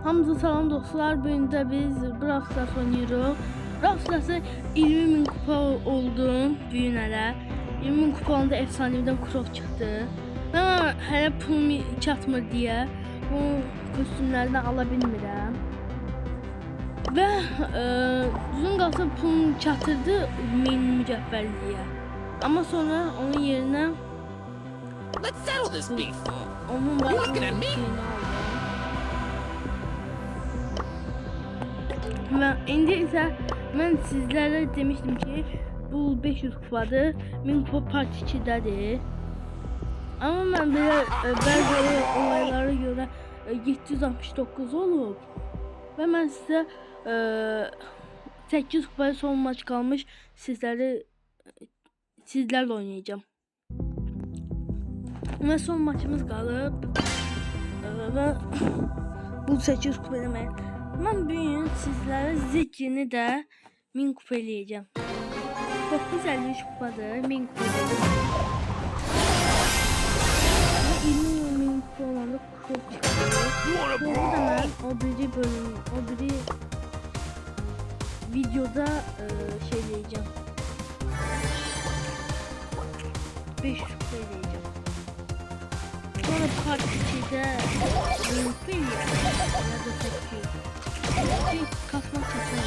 Hamza salam dostlar, bugün de biz Brawl Stars oynuyoruz. Brawl Stars'da 20.000 kupa oldum bu günlərə. 20.000 kupa olanda efsaneviden Crow çıxdı. Ama hələ pulum çatmır diye bu kostümlərdən ala bilmirəm. Və uzun qalsa pulum çatırdı min mücəffərliyə. Ama sonra onun yerine Let's settle this beef. onun You looking at me? Ve indi isə mən sizlərə demişdim ki, bu 500 kupadır, 1000 kupa part 2-dədir. Amma mən belə bəzi olaylara görə 769 olub. Və mən sizə 8 kupaya son maç qalmış sizlərlə oynayacağım. Və son maçımız qalıb və bu 800 kupa demək. Mən bugün sizlərə Zekini də 1000 kupa eləyəcəm. 953 kupadır, 1000 kupa eləyəcəm. 20.000 kupa olanda Crow çıxdı. Crow'u da mən o biri videoda şey eləyəcəm. 500 kupa eləyəcəm. Sonra part 2'de 1000 kupa eləyəcəm. Ya da 800. Kasmak çatıyor.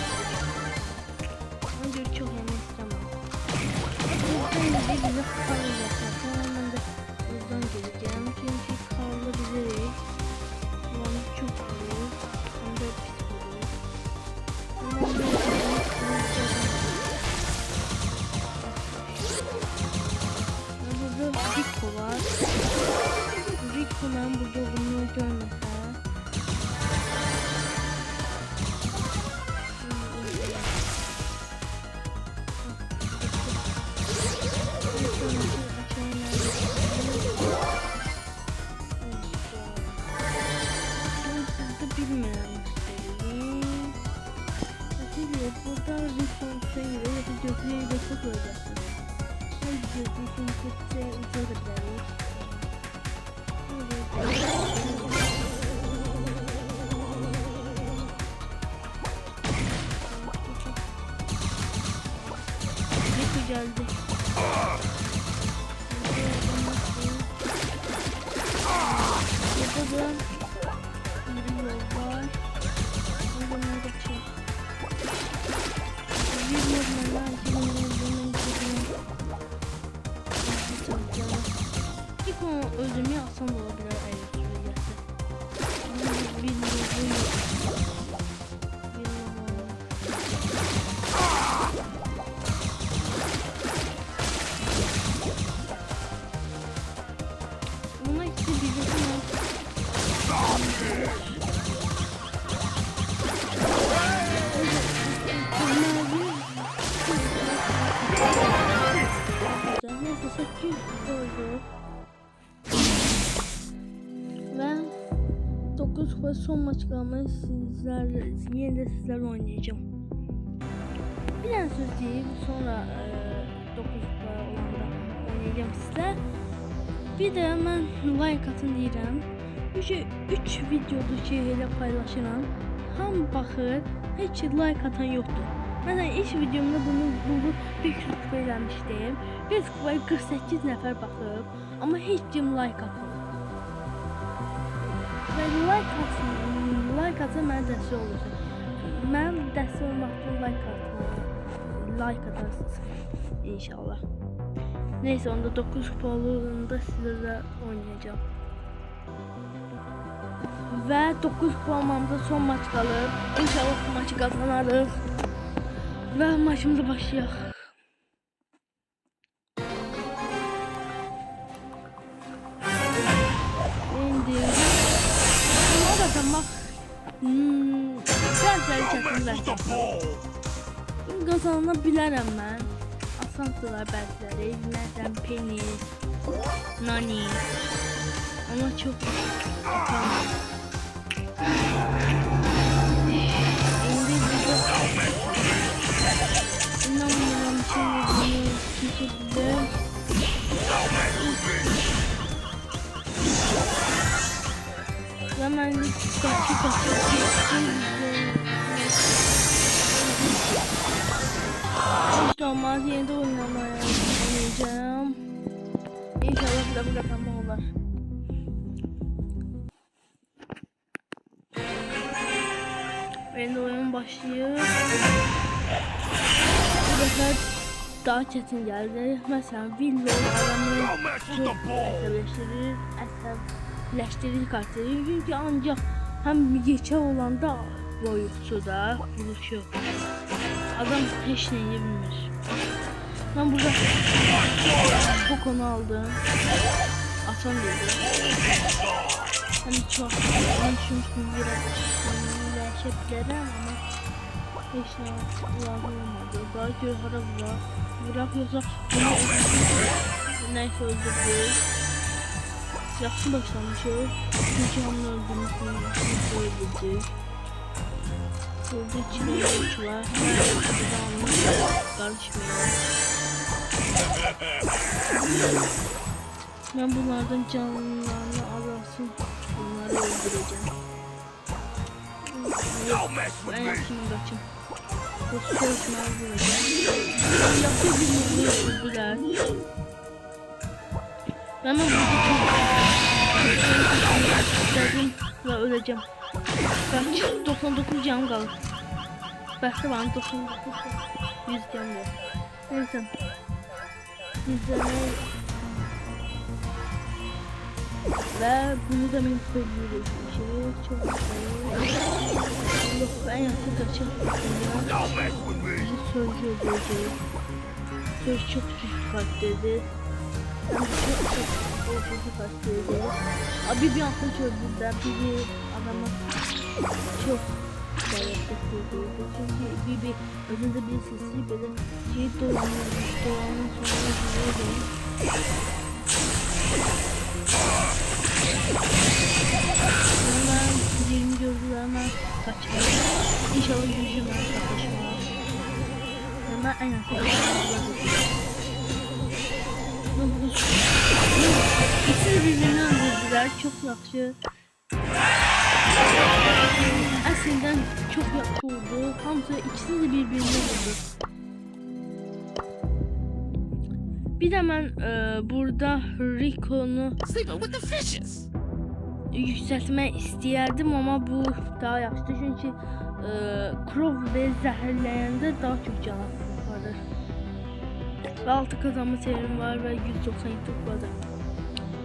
Ona göre çok yemek istemem. Buradan da bize kalacaklar. Sonra ben de buradan geleceğim. Çünkü karlı bilerek kullanıp çok olur. Hem de pis olur. Ama burada Rico var. Rico'dan burada bunu görmesen. Burada resource'a göre ya da gözlüğe de çok olacaksınız. Her gözlüğü çünkü uçabiliriz. Rico geldi. Burada da bir yol var. Burada ne geçiyor? Rico öldürmeyi asan da olabilir ayrı sürüyesi. Buna ikisi bilirsin. Neyse 800 oldu. Ve 9 kupa son maç kalmış yine de sizlerle oynayacağım. Bir tane söz diyeyim sonra 9 kupa olanda oynayacağım sizler. Bir de ben like atın deyirəm. 3 videoda şeyle paylaşıram. Ham baxır, hiç like atan yoktur. Mesela ilk videomda bunu 500 kupa eləmişdim. 5 kupaya 48 nəfər baxıb, amma heç kim like atmır. Və like atsa mənə dəstək olursa. Mən dəstək olmaq üçün like atarsınız inşallah. Neyse onda 9 kupa olurunda sizlərlə oynayacağım. Və 9 kupa olmamda son maç qalır. İnşallah bu maçı qazanarıq. Və maçımıza başlayaq. İndi. Buna da tamam. Bəzələri çətinlər. Qazanana bilərəm mən. Asandılar bəziləri. Məsələn Penny, Nani. Ama çok İnanmıyorum şimdi bu şekilde. Ve Hemen kaçı. Hiç olmaz, yeni de oynayacağım. İnşallah bir de kazanma olur. Benim de oyun başlıyor. Bu sefer daha çetin geldi. Mesela Willow adamı çok əsəbləşdirir karakteri. Çünkü ancak hem geçe olanda boyutsu da vuruşuyor. Adam hiç neyi bilmir. Ben burada Poco'nu aldım. Atan dedi. Hani çok düşünmüştüm biraz şeplere ama hiç ne lazım olmadı. Daha göre hara bırak yoksa bunu neyse öldürdü. Yaxşı başlamışıq. Çünki hamını öldürmüşsünü öldürdük. Burada içine yolcular. Karışmıyor. Ben bunlardan canlarını azalsın. Bunları öldüreceğim. Ben yapayım kaçım. Bu soğuşma öldüreceğim. Yapıyor bir yolu öldürdüler. Ben bunu istedim ve öleceğim. Kaç? 99 canım kalır. Belki bana 99 100 canım var. Neyse. İzlemeyi ve bunu da benim koyuyorum. Çok güzel. Yok, ben yaptım kaçım. Bizi sözcü ödeyeceğiz. Söz çok süper dedi. Ben çok ortası kaçtıydı. Abi bir hafta çözdüler. Bir adama çok gayretli. Çünkü bir özünde bir sesi böyle şey dolanıyor. Dolanın sonra gidiyor. Hemen 20 gördüler, hemen kaçıyor. İnşallah yüzümden kaçmaz. Hemen en azından İkisi birbirini öldürdüler. Çok yaxşı. Aslında çok yaxşı oldu. Hamısı ikisi de birbirini öldürdü. Bir de ben burada Rico'nu yükseltmek istəyərdim ama bu daha yaxşı. Çünkü Crow'u zəhərləyəndə daha çok canı vardır. Ve 6 kazanma serim var ve 197 kupada.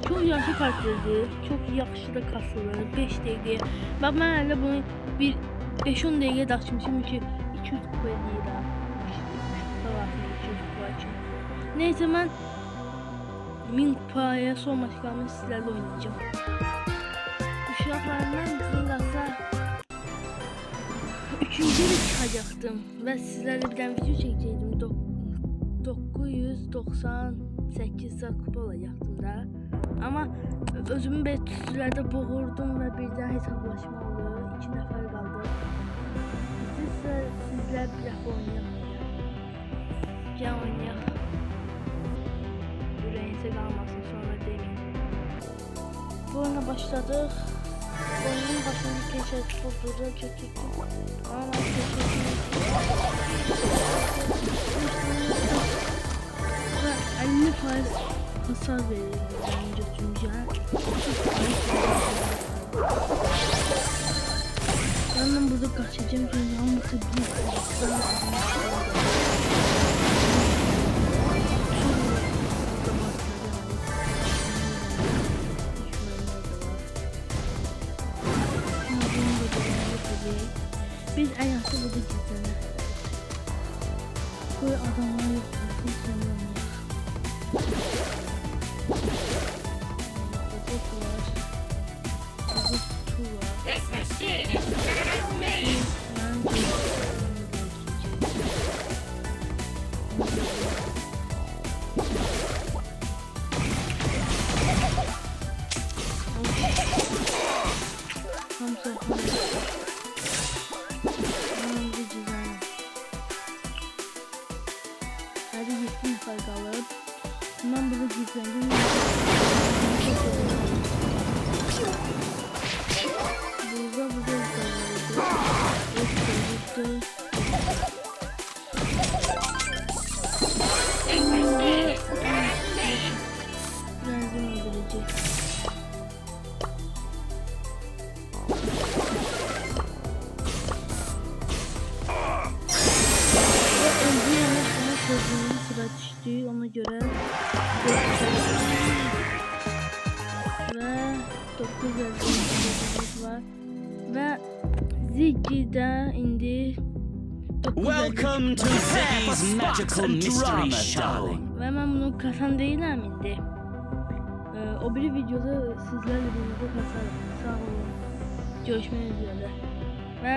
Çok yaşlı karakterdi. Çok yaxşı da kasılır. 5 dəqiqə. Bak ben hala bunu bir 5-10 dəqiqə də açmışım ki 200 kupa deyirəm. 200 kupa için. Neyse ben 1000 kupaya son maç kalmış sizlerle oynayacağım. Uşaqlarından bizim qalsa 3. çıkacaktım ve sizlerle bir tane video çekecektim. 998 saat kupa olacaktım da. Ama özümü böyle tüsülerde boğurdum ve birden hesaplaşma oldu. 2 nefer kaldı. Sizler bir defa oynayalım. Gel oynayalım. Yüreğinize kalmasın sonra demeyin. Bu oyuna başladık. Oyunun başındaki keşif burada çekildi. Ama ve 50% hasar verir bence Tuncel. Ben burada kaçacağım çünkü hamısı bir biz en yaşlı burada gizlenir. Böyle adamlar yok. Hadi gittim yukarı alıp ben burada gizlendim. Ziggy'də indi 953 Welcome to Ziggy's Magical Mystery Show. və mən bunu kasan deyiləm indi. O biri videoda sizlərlə birlikdə kasarım. Sağ olun. Görüşmək üzere. Və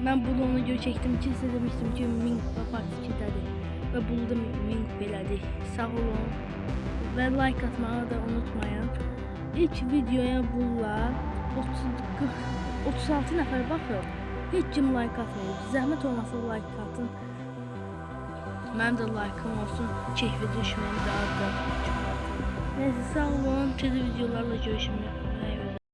mən bunu ona görə çəkdim ki, sizə demişdim ki, Ming Part 2-dədir. Və bunu da Ming belədir. Sağ olun. Və like atmağı da unutmayın. İlk videoya bunlar 36 nəfər baxıb. Heç kim like atmayıb. Zəhmət olmasa like atın. Mənim də like'ım olsun. Keyfi düşməyim daha da. Neyse sağ olun. Tez videolarla görüşmək.